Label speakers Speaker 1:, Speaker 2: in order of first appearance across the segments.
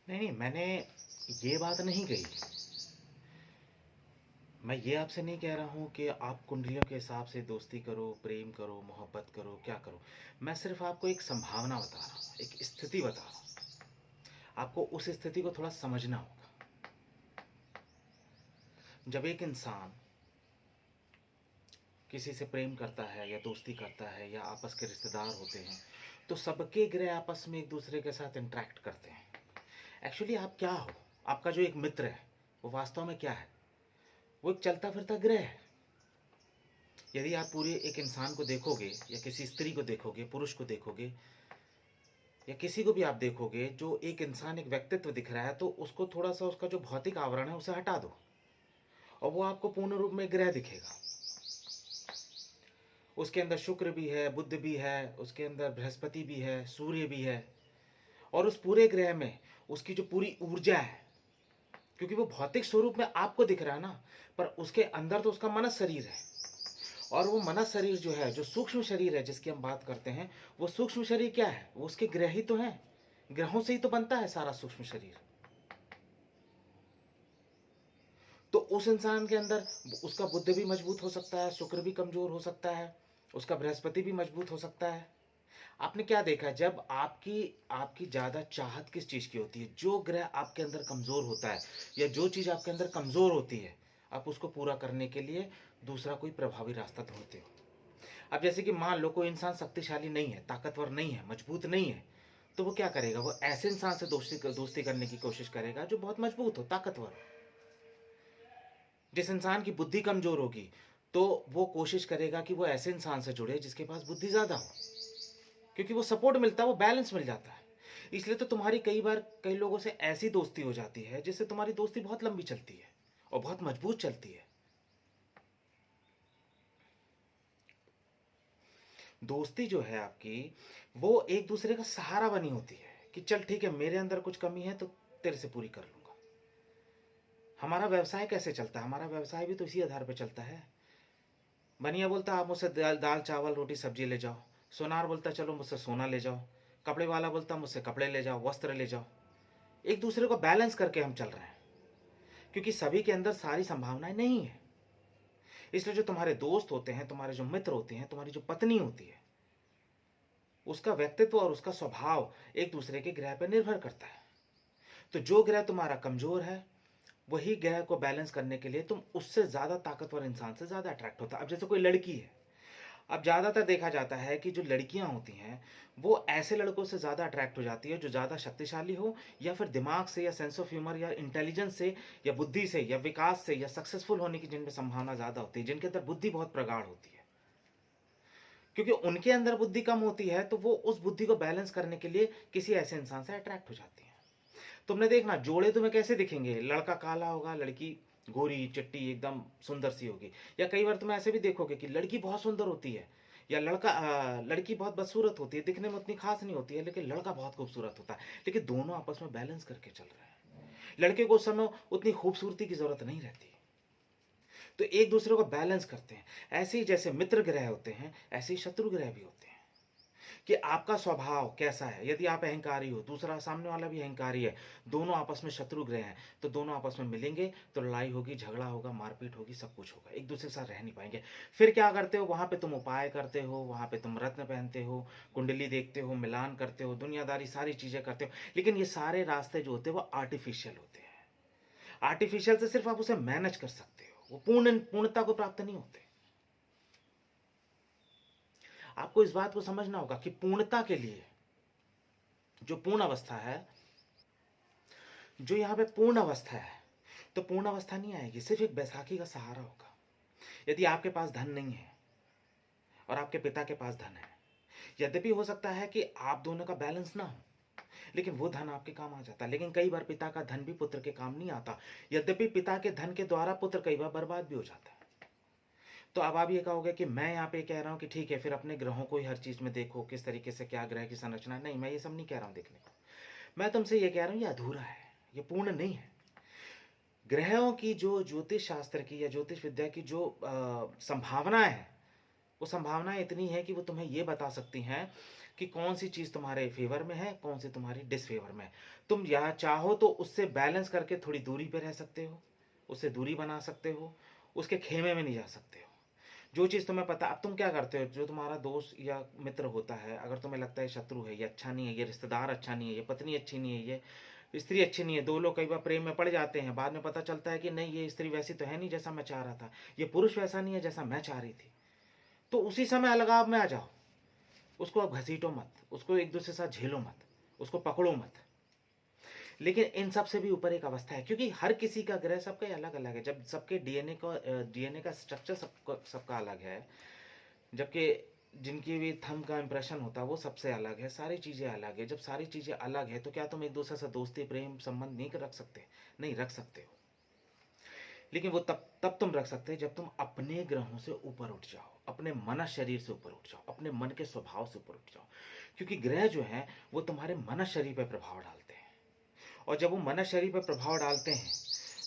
Speaker 1: नहीं, नहीं, मैंने ये बात नहीं कही। मैं ये आपसे नहीं कह रहा हूँ कि आप कुंडलियों के हिसाब से दोस्ती करो, प्रेम करो, मोहब्बत करो, क्या करो। मैं सिर्फ़ आपको एक संभावना बता रहा हूँ, एक स्थिति बता रहा हूँ। आपको उस स्थिति को थोड़ा समझना होगा। जब एक इंसान किसी से प्रेम करता है या दोस्ती करता है या आपस के रिश्तेदार होते हैं, तो सबके ग्रह आपस में एक दूसरे के साथ इंटरेक्ट करते हैं। एक्चुअली आप क्या हो? आपका जो एक मित्र है, वो वास्तव में क्या है? वो एक चलता फिरता ग्रह है। यदि आप पूरे एक इंसान को देखोगे या किसी स्त्री को देखोगे, पुरुष को देखोगे या किसी को भी आप देखोगे, जो एक इंसान, एक व्यक्तित्व दिख रहा है, तो उसको थोड़ा सा उसका जो भौतिक आवरण है उसे हटा दो और वो आपको पूर्ण रूप में ग्रह दिखेगा। उसके अंदर शुक्र भी है, बुध भी है, उसके अंदर बृहस्पति भी है, सूर्य भी है। और उस पूरे ग्रह में उसकी जो पूरी ऊर्जा है, क्योंकि वो भौतिक स्वरूप में आपको दिख रहा है ना, पर उसके अंदर तो उसका मनस शरीर है। और वो मनस शरीर जो है, जो सूक्ष्म शरीर है जिसकी हम बात करते हैं, वो सूक्ष्म शरीर क्या है? वो उसके ग्रह ही तो है। ग्रहों से ही तो बनता है सारा सूक्ष्म शरीर। तो उस इंसान के अंदर उसका बुद्ध भी मजबूत हो सकता है, शुक्र भी कमजोर हो सकता है, उसका बृहस्पति भी मजबूत हो सकता है। आपने क्या देखा, जब आपकी आपकी ज्यादा चाहत किस चीज की होती है? जो ग्रह आपके अंदर कमजोर होता है या जो चीज आपके अंदर कमजोर होती है, आप उसको पूरा करने के लिए दूसरा कोई प्रभावी रास्ता ढूंढते हो। अब जैसे कि मान लो कोई इंसान शक्तिशाली नहीं है, ताकतवर नहीं है, मजबूत नहीं है, तो वो क्या करेगा? वो ऐसे इंसान से दोस्ती करने की कोशिश करेगा जो बहुत मजबूत हो, ताकतवर हो। जिस इंसान की बुद्धि कमजोर होगी, तो वो कोशिश करेगा कि वो ऐसे इंसान से जुड़े जिसके पास बुद्धि ज्यादा हो, क्योंकि वो सपोर्ट मिलता है, वो बैलेंस मिल जाता है। इसलिए तो तुम्हारी कई बार कई लोगों से ऐसी दोस्ती हो जाती है जिससे तुम्हारी दोस्ती बहुत लंबी चलती है और बहुत मजबूत चलती है। दोस्ती जो है आपकी, वो एक दूसरे का सहारा बनी होती है कि चल ठीक है, मेरे अंदर कुछ कमी है तो तेरे से पूरी कर लूंगा। हमारा व्यवसाय कैसे चलता है? हमारा व्यवसाय भी तो इसी आधार पर चलता है। बनिया बोलता आप मुझसे दाल चावल रोटी सब्जी ले जाओ, सोनार बोलता चलो मुझसे सोना ले जाओ, कपड़े वाला बोलता मुझसे कपड़े ले जाओ, वस्त्र ले जाओ। एक दूसरे को बैलेंस करके हम चल रहे हैं, क्योंकि सभी के अंदर सारी संभावनाएं नहीं है। इसलिए जो तुम्हारे दोस्त होते हैं, तुम्हारे जो मित्र होते हैं, तुम्हारी जो पत्नी होती है, उसका व्यक्तित्व और उसका स्वभाव एक दूसरे के ग्रह पर निर्भर करता है। तो जो ग्रह तुम्हारा कमजोर है, वही ग्रह को बैलेंस करने के लिए तुम उससे ज्यादा ताकतवर इंसान से ज्यादा अट्रैक्ट होता है। अब जैसे कोई लड़की है, अब ज्यादातर देखा जाता है कि जो लड़कियां होती हैं, वो ऐसे लड़कों से ज्यादा अट्रैक्ट हो जाती है जो ज्यादा शक्तिशाली हो, या फिर दिमाग से या सेंस ऑफ ह्यूमर या इंटेलिजेंस से या बुद्धि से या विकास से या सक्सेसफुल होने की जिनमें संभावना ज्यादा होती है, जिनके अंदर बुद्धि बहुत प्रगाढ़ होती है। क्योंकि उनके अंदर बुद्धि कम होती है, तो वो उस बुद्धि को बैलेंस करने के लिए किसी ऐसे इंसान से अट्रैक्ट हो जाती है। तुमने देखना, जोड़े तुम्हें कैसे दिखेंगे? लड़का काला होगा, लड़की गोरी चिट्टी एकदम सुंदर सी होगी। या कई बार तुम ऐसे भी देखोगे कि लड़की बहुत सुंदर होती है या लड़की बहुत बदसूरत होती है, दिखने में उतनी खास नहीं होती है, लेकिन लड़का बहुत खूबसूरत होता है। लेकिन दोनों आपस में बैलेंस करके चल रहे हैं। लड़के को उस समय उतनी खूबसूरती की जरूरत नहीं रहती, तो एक दूसरे को बैलेंस करते हैं। ऐसे ही जैसे मित्र ग्रह होते हैं, ऐसे ही शत्रु ग्रह भी होते हैं। कि आपका स्वभाव कैसा है? यदि आप अहंकारी हो, दूसरा सामने वाला भी अहंकारी है, दोनों आपस में शत्रु ग्रह हैं, तो दोनों आपस में मिलेंगे तो लड़ाई होगी, झगड़ा होगा, मारपीट होगी, सब कुछ होगा, एक दूसरे के साथ रह नहीं पाएंगे। फिर क्या करते हो? वहां पे तुम उपाय करते हो, वहां पे तुम रत्न पहनते हो, कुंडली देखते हो, मिलान करते हो, दुनियादारी सारी चीजें करते हो। लेकिन ये सारे रास्ते जो होते हैं वो आर्टिफिशियल होते हैं। आर्टिफिशियल से सिर्फ आप उसे मैनेज कर सकते हो, वो पूर्णता को प्राप्त नहीं होते। आपको इस बात को समझना होगा कि पूर्णता के लिए, जो पूर्ण अवस्था है, जो यहाँ पे पूर्ण अवस्था है, तो पूर्ण अवस्था नहीं आएगी, सिर्फ एक बैसाखी का सहारा होगा। यदि आपके पास धन नहीं है और आपके पिता के पास धन है, यद्यपि हो सकता है कि आप दोनों का बैलेंस ना हो, लेकिन वो धन आपके काम आ जाता है। लेकिन कई बार पिता का धन भी पुत्र के काम नहीं आता, यद्यपि पिता के धन के द्वारा पुत्र कई बार बर्बाद भी हो जाता है। तो अब आप ये कहोगे कि मैं यहाँ पे कह रहा हूँ कि ठीक है, फिर अपने ग्रहों को ही हर चीज में देखो, किस तरीके से क्या ग्रह की संरचना है। नहीं, मैं ये सब नहीं कह रहा हूँ देखने को। मैं तुमसे ये कह रहा हूँ, ये अधूरा है, ये पूर्ण नहीं है। ग्रहों की जो ज्योतिष शास्त्र की या ज्योतिष विद्या की जो संभावना है, वो संभावना इतनी है कि वो तुम्हें ये बता सकती हैं कि कौन सी चीज़ तुम्हारे फेवर में है, कौन सी तुम्हारी डिसफेवर में है। तुम या चाहो तो उससे बैलेंस करके थोड़ी दूरी पे रह सकते हो, उससे दूरी बना सकते हो, उसके खेमे में नहीं जा सकते हो। जो चीज़ तुम्हें पता, अब तुम क्या करते हो, जो तुम्हारा दोस्त या मित्र होता है, अगर तुम्हें लगता है शत्रु है, ये अच्छा नहीं है, ये रिश्तेदार अच्छा नहीं है, ये पत्नी अच्छी नहीं है, ये स्त्री अच्छी नहीं है, दो लोग कई बार प्रेम में पड़ जाते हैं, बाद में पता चलता है कि नहीं, ये स्त्री वैसी तो है नहीं जैसा मैं चाह रहा था, ये पुरुष वैसा नहीं है जैसा मैं चाह रही थी, तो उसी समय अलगाव में आ जाओ। उसको अब घसीटो मत, उसको एक दूसरे के साथ झेलो मत, उसको पकड़ो मत। लेकिन इन सब से भी ऊपर एक अवस्था है, क्योंकि हर किसी का ग्रह सबका अलग अलग है। जब सबके डीएनए का स्ट्रक्चर सबका अलग है, जबकि जिनकी भी थंब का इंप्रेशन होता है वो सबसे अलग है, सारी चीज़ें अलग है। जब सारी चीज़ें अलग है तो क्या तुम एक दूसरे से दोस्ती प्रेम संबंध नहीं रख सकते? नहीं रख सकते हो। लेकिन वो तब तुम रख सकते हैं जब तुम अपने ग्रहों से ऊपर उठ जाओ, अपने मन शरीर से ऊपर उठ जाओ, अपने मन के स्वभाव से ऊपर उठ जाओ। क्योंकि ग्रह जो हैं वो तुम्हारे मन शरीर पर प्रभाव डालते हैं, और जब वो मन शरीर पर प्रभाव डालते हैं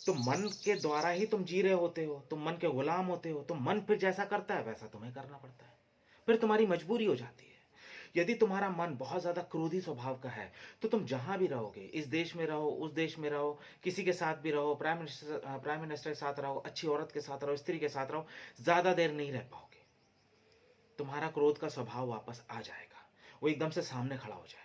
Speaker 1: तो मन के द्वारा ही तुम जी रहे होते हो, तुम मन के गुलाम होते हो। तो मन फिर जैसा करता है वैसा तुम्हें करना पड़ता है, फिर तुम्हारी मजबूरी हो जाती है। यदि तुम्हारा मन बहुत ज्यादा क्रोधी स्वभाव का है तो तुम जहां भी रहोगे, इस देश में रहो, उस देश में रहो, किसी के साथ भी रहो, प्राइम मिनिस्टर के साथ रहो, अच्छी औरत के साथ रहो, स्त्री के साथ रहो, ज्यादा देर नहीं रह पाओगे। तुम्हारा क्रोध का स्वभाव वापस आ जाएगा, वो एकदम से सामने खड़ा हो जाएगा।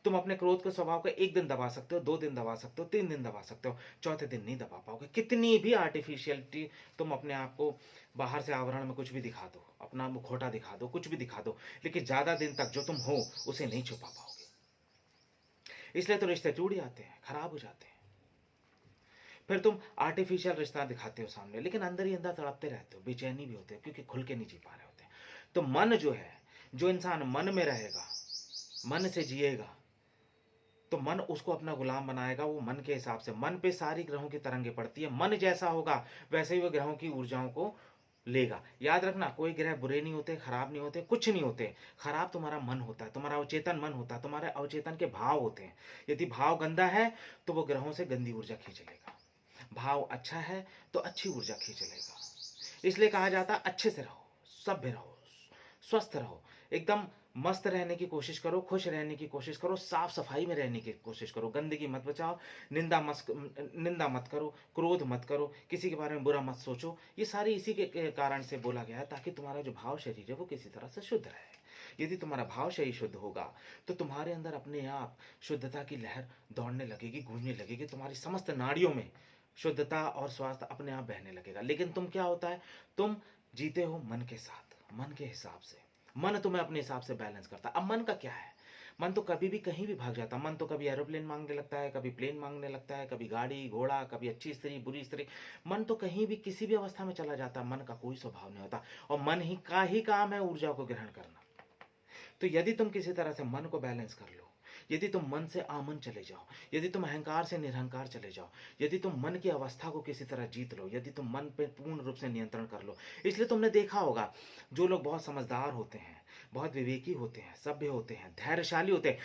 Speaker 1: तुम अपने क्रोध के स्वभाव को एक दिन दबा सकते हो, 2 दिन दबा सकते हो, 3 दिन दबा सकते हो, चौथे दिन नहीं दबा पाओगे। कितनी भी आर्टिफिशियलिटी तुम अपने आप को बाहर से आवरण में कुछ भी दिखा दो, अपना मुखौटा दिखा दो, कुछ भी दिखा दो, लेकिन ज्यादा दिन तक जो तुम हो उसे नहीं छुपा पाओगे। इसलिए तो रिश्ते टूट जाते हैं, खराब हो जाते हैं। फिर तुम आर्टिफिशियल रिश्ता दिखाते हो सामने, लेकिन अंदर ही अंदर तड़पते रहते हो, बेचैनी भी होते हो, क्योंकि खुल के नहीं जी पा रहे होते। तो मन जो है, जो इंसान मन में रहेगा, मन से जिएगा, तो मन उसको अपना गुलाम बनाएगा। वो मन के हिसाब से, मन पे सारी ग्रहों की तरंगे पड़ती है, मन जैसा होगा वैसे ही वो ग्रहों की ऊर्जाओं को लेगा। याद रखना, कोई ग्रह बुरे नहीं होते, खराब नहीं होते, कुछ नहीं होते। खराब तुम्हारा मन होता है, तुम्हारा अवचेतन मन होता है, तुम्हारे अवचेतन के भाव होते हैं। यदि भाव गंदा है तो वो ग्रहों से गंदी ऊर्जा खींच लेगा, भाव अच्छा है तो अच्छी ऊर्जा खींच लेगा। इसलिए कहा जाता है अच्छे से रहो, सभ्य रहो, स्वस्थ रहो, एकदम मस्त रहने की कोशिश करो, खुश रहने की कोशिश करो, साफ सफाई में रहने की कोशिश करो, गंदगी मत बचाओ, निंदा मत करो, क्रोध मत करो, किसी के बारे में बुरा मत सोचो। ये सारी इसी के कारण से बोला गया है, ताकि तुम्हारा जो भाव शरीर है वो किसी तरह से शुद्ध रहे। यदि तुम्हारा भाव शरीर शुद्ध होगा तो तुम्हारे अंदर अपने आप शुद्धता की लहर दौड़ने लगेगी, गूंजने लगेगी, तुम्हारी समस्त नाड़ियों में शुद्धता और स्वास्थ्य अपने आप बहने लगेगा। लेकिन तुम क्या होता है, तुम जीते हो मन के साथ, मन के हिसाब से। मन तुम्हें अपने हिसाब से बैलेंस करता है। अब मन का क्या है, मन तो कभी भी कहीं भी भाग जाता है। मन तो कभी एरोप्लेन मांगने लगता है, कभी प्लेन मांगने लगता है, कभी गाड़ी घोड़ा, कभी अच्छी स्त्री बुरी स्त्री। मन तो कहीं भी किसी भी अवस्था में चला जाता है, मन का कोई स्वभाव नहीं होता। और मन ही काम है ऊर्जा को ग्रहण करना। तो यदि तुम किसी तरह से मन को बैलेंस कर लो, यदि तुम मन से आमन चले जाओ, यदि तुम अहंकार से निरहंकार चले जाओ, यदि तुम मन की अवस्था को किसी तरह जीत लो, यदि तुम मन पे पूर्ण रूप से नियंत्रण कर लो। इसलिए तुमने देखा होगा, जो लोग बहुत समझदार होते हैं, बहुत विवेकी होते हैं, सभ्य होते हैं, धैर्यशाली होते हैं,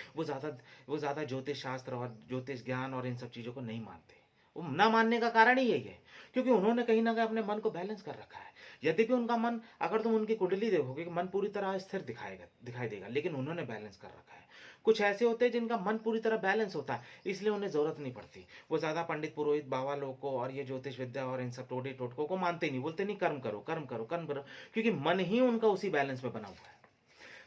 Speaker 1: वो ज्यादा ज्योतिष शास्त्र और ज्योतिष ज्ञान और इन सब चीजों को नहीं मानते। वो ना मानने का कारण ही यही है, क्योंकि उन्होंने कहीं ना कहीं अपने मन को बैलेंस कर रखा है। यद्यपि उनका मन, अगर तुम उनकी कुंडली देखोगे कि मन पूरी तरह स्थिर दिखाई देगा, लेकिन उन्होंने बैलेंस कर रखा है। कुछ ऐसे होते हैं जिनका मन पूरी तरह बैलेंस होता है, इसलिए उन्हें जरूरत नहीं पड़ती। वो ज्यादा पंडित पुरोहित बाबा लोग को और ये ज्योतिष विद्या और इन सब टोटे टोटकों को मानते नहीं, बोलते नहीं कर्म करो कर्म करो कर्म करो, क्योंकि मन ही उनका उसी बैलेंस में बना हुआ है।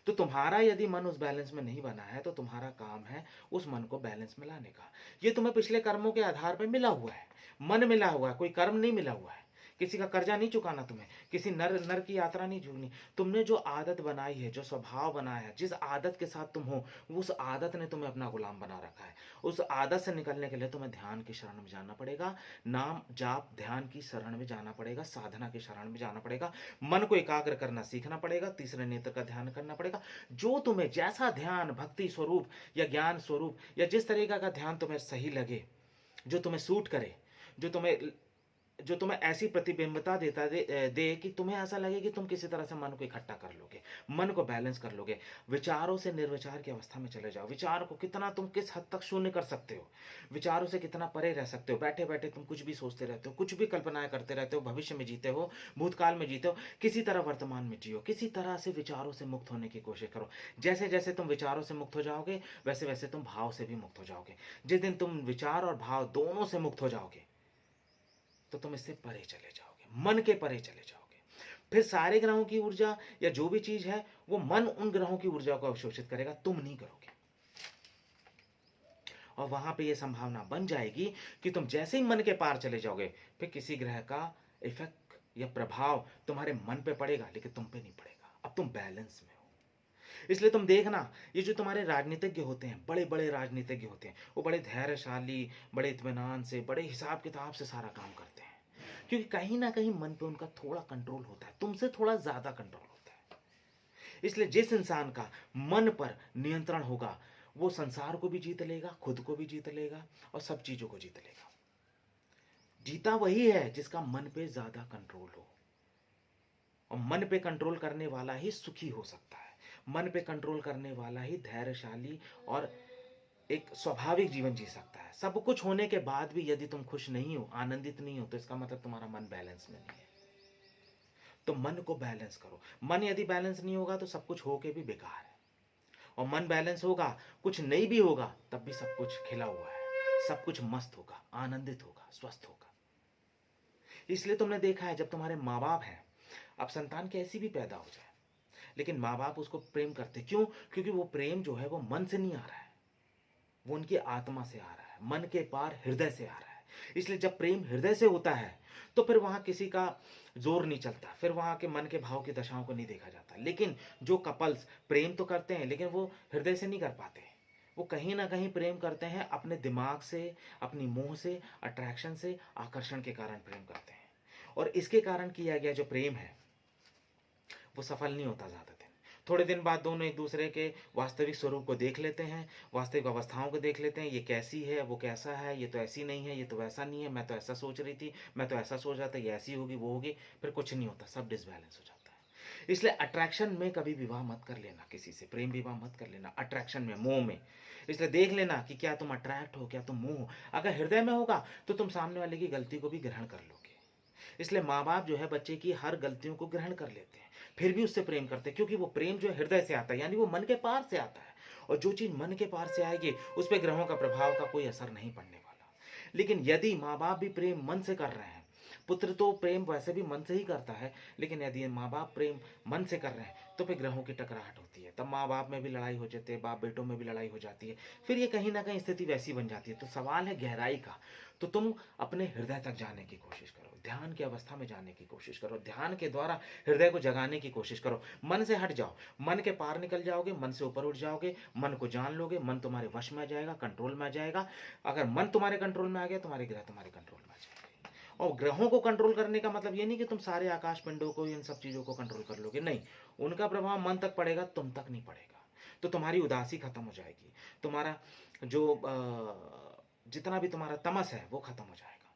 Speaker 1: तो तुम्हारा यदि मन उस बैलेंस में नहीं बना है तो तुम्हारा काम है उस मन को बैलेंस में लाने का। ये तुम्हें पिछले कर्मों के आधार पर मिला हुआ है, मन मिला हुआ है, कोई कर्म नहीं मिला हुआ है। किसी का कर्जा नहीं चुकाना तुम्हें, किसी नर की यात्रा नहीं झूलनी। तुमने जो आदत बनाई है, जो स्वभाव बनाया है, जिस आदत के साथ तुम हो, उस आदत ने तुम्हें अपना गुलाम बना रखा है। उस आदत से निकलने के लिए तुम्हें ध्यान की शरण में जाना पड़ेगा, नाम जाप ध्यान की शरण में जाना पड़ेगा, साधना की शरण में जाना पड़ेगा, मन को एकाग्र करना सीखना पड़ेगा, तीसरे नेत्र का ध्यान करना पड़ेगा। जो तुम्हें जैसा ध्यान भक्ति स्वरूप या ज्ञान स्वरूप या जिस तरीका का ध्यान तुम्हें सही लगे, जो तुम्हें सूट करे, जो तुम्हें जो तुम्हें ऐसी प्रतिबिंबता दे कि तुम्हें ऐसा लगे कि तुम किसी तरह से मन को इकट्ठा कर लोगे, मन को बैलेंस कर लोगे, विचारों से निर्विचार की अवस्था में चले जाओ। विचार को कितना तुम किस हद तक शून्य कर सकते हो, विचारों से कितना परे रह सकते हो। बैठे बैठे तुम कुछ भी सोचते रहते हो, कुछ भी कल्पनाएं करते रहते हो, भविष्य में जीते हो, भूतकाल में जीते हो, किसी तरह वर्तमान में जियो, किसी तरह से विचारों से मुक्त होने की कोशिश करो। जैसे जैसे तुम विचारों से मुक्त हो जाओगे, वैसे वैसे तुम भाव से भी मुक्त हो जाओगे। जिस दिन तुम विचार और भाव दोनों से मुक्त हो जाओगे, तो तुम इससे परे चले जाओगे, मन के परे चले जाओगे। फिर सारे ग्रहों की ऊर्जा या जो भी चीज है, वो मन उन ग्रहों की ऊर्जा को अवशोषित करेगा, तुम नहीं करोगे। और वहां पे ये संभावना बन जाएगी कि तुम जैसे ही मन के पार चले जाओगे, फिर किसी ग्रह का इफेक्ट या प्रभाव तुम्हारे मन पे पड़ेगा, लेकिन तुम पे नहीं पड़ेगा। अब तुम बैलेंस में हो। इसलिए तुम देखना, ये जो तुम्हारे राजनीतिज्ञ होते हैं, बड़े बड़े राजनीतिज्ञ होते हैं, वो बड़े धैर्यशाली, बड़े इत्मीनान से, बड़े हिसाब किताब से सारा काम करते हैं, क्योंकि कहीं ना कहीं मन पे उनका थोड़ा कंट्रोल होता है, तुमसे थोड़ा ज्यादा कंट्रोल होता है। इसलिए जिस इंसान का मन पर नियंत्रण होगा, वो संसार को भी जीत लेगा, खुद को भी जीत लेगा, और सब चीजों को जीत लेगा। जीता वही है जिसका मन पे ज्यादा कंट्रोल हो, और मन पे कंट्रोल करने वाला ही सुखी हो सकता है। मन पे कंट्रोल करने वाला ही धैर्यशाली और एक स्वाभाविक जीवन जी सकता है। सब कुछ होने के बाद भी यदि तुम खुश नहीं हो, आनंदित नहीं हो, तो इसका मतलब तुम्हारा मन बैलेंस में नहीं है। तो मन को बैलेंस करो। मन यदि बैलेंस नहीं होगा तो सब कुछ होके भी बेकार है, और मन बैलेंस होगा, कुछ नहीं भी होगा तब भी सब कुछ खिला हुआ है, सब कुछ मस्त होगा, आनंदित होगा, स्वस्थ होगा। इसलिए तुमने देखा है, जब तुम्हारे माँ बाप हैं, अब संतान कैसी भी पैदा हो जाए, लेकिन माँ बाप उसको प्रेम करते, क्यों? क्योंकि वो प्रेम जो है वो मन से नहीं आ रहा है, वो उनकी आत्मा से आ रहा है, मन के पार हृदय से आ रहा है। इसलिए जब प्रेम हृदय से होता है, तो फिर वहां किसी का जोर नहीं चलता, फिर वहां के मन के भाव की दशाओं को नहीं देखा जाता। लेकिन जो कपल्स प्रेम तो करते हैं, लेकिन वो हृदय से नहीं कर पाते, वो कहीं ना कहीं प्रेम करते हैं अपने दिमाग से, अपनी मोह से, अट्रैक्शन से, आकर्षण के कारण प्रेम करते हैं। और इसके कारण किया गया जो प्रेम है, वो सफल नहीं होता ज्यादा दिन। थोड़े दिन बाद दोनों एक दूसरे के वास्तविक स्वरूप को देख लेते हैं, वास्तविक अवस्थाओं को देख लेते हैं, ये कैसी है, वो कैसा है, ये तो ऐसी नहीं है, ये तो वैसा नहीं है, मैं तो ऐसा सोच रही थी, मैं तो ऐसा सोच रहा था, ये ऐसी होगी, वो होगी, फिर कुछ नहीं होता, सब डिसबैलेंस हो जाता है। इसलिए अट्रैक्शन में कभी विवाह मत कर लेना, किसी से प्रेम विवाह मत कर लेना, अट्रैक्शन में, मोह में। इसलिए देख लेना कि क्या तुम अट्रैक्ट हो, क्या तुम मोह हो। अगर हृदय में होगा तो तुम सामने वाले की गलती को भी ग्रहण कर लोगे। इसलिए माँ बाप जो है बच्चे की हर गलतियों को ग्रहण कर लेते हैं, फिर भी उससे प्रेम करते हैं, क्योंकि वो प्रेम जो है हृदय से आता है, यानी वो मन के पार से आता है। और जो चीज मन के पार से आएगी, उस पर ग्रहों का प्रभाव का कोई असर नहीं पड़ने वाला। लेकिन यदि माँ बाप भी प्रेम मन से कर रहे हैं, पुत्र तो प्रेम वैसे भी मन से ही करता है, लेकिन यदि माँ बाप प्रेम मन से कर रहे हैं, तो फिर ग्रहों की टकराहट होती है, तब माँ बाप में भी लड़ाई हो जाती है, बाप बेटों में भी लड़ाई हो जाती है, फिर ये कहीं ना कहीं स्थिति वैसी बन जाती है। तो सवाल है गहराई का, तो तुम अपने हृदय तक जाने की कोशिश करो, ध्यान की अवस्था में जाने की कोशिश करो, ध्यान के द्वारा हृदय को जगाने की कोशिश करो। मन से हट जाओ, मन के पार निकल जाओगे, मन से ऊपर उठ जाओगे, मन को जान लोगे, मन तुम्हारे वश में आ जाएगा, कंट्रोल में आ जाएगा। अगर मन तुम्हारे कंट्रोल में आ गया, तुम्हारे ग्रह तुम्हारे कंट्रोल में आ जाएंगे। और ग्रहों को कंट्रोल करने का मतलब ये नहीं कि तुम सारे आकाश पिंडों को, इन सब चीजों को कंट्रोल कर लोगे, नहीं, उनका प्रभाव मन तक पड़ेगा, तुम तक नहीं पड़ेगा। तो तुम्हारी उदासी खत्म हो जाएगी, तुम्हारा जो जितना भी तुम्हारा तमस है वो खत्म हो जाएगा,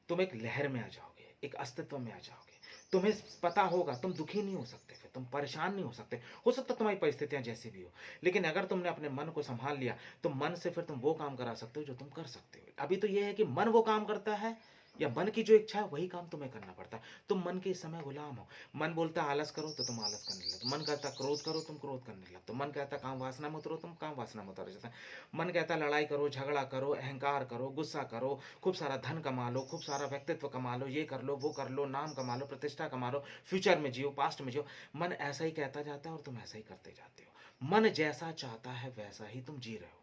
Speaker 1: तुम एक लहर में आ जाओगे, एक अस्तित्व में आ जाओगे। तुम्हें पता होगा तुम दुखी नहीं हो सकते, फिर तुम परेशान नहीं हो सकते। हो सकता तुम्हारी परिस्थितियां जैसी भी हो, लेकिन अगर तुमने अपने मन को संभाल लिया, तो मन से फिर तुम वो काम करा सकते हो जो तुम कर सकते हो। अभी तो ये है कि मन वो काम करता है, या मन की जो इच्छा है वही काम तुम्हें करना पड़ता है। तुम मन के इस समय गुलाम हो। मन बोलता है आलस करो, तो तुम आलस करने लगते, मन कहता क्रोध करो, तुम क्रोध करने लगते, मन कहता काम वासना में उतरो, तुम काम वासना में उतर जाता है। मन कहता लड़ाई करो, झगड़ा करो, अहंकार करो, गुस्सा करो, खूब सारा धन कमा लो, खूब सारा व्यक्तित्व कमा लो, ये कर लो, वो कर लो, नाम कमा लो, प्रतिष्ठा कमा लो, फ्यूचर में जियो, पास्ट में जियो। मन ऐसा ही कहता जाता है और तुम ऐसा ही करते जाते हो। मन जैसा चाहता है वैसा ही तुम जी रहे हो,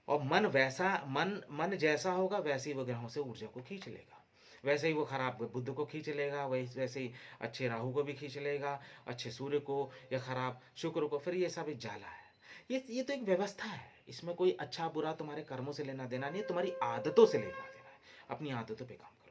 Speaker 1: और मन जैसा होगा वैसे ही वो ग्रहों से ऊर्जा को खींच लेगा, वैसे ही वो खराब बुध को खींच लेगा, वैसे ही अच्छे राहु को भी खींच लेगा, अच्छे सूर्य को या खराब शुक्र को। फिर ये सब एक जाला है, ये तो एक व्यवस्था है, इसमें कोई अच्छा बुरा तुम्हारे कर्मों से लेना देना नहीं है, तुम्हारी आदतों से लेना देना है। अपनी आदतों पे काम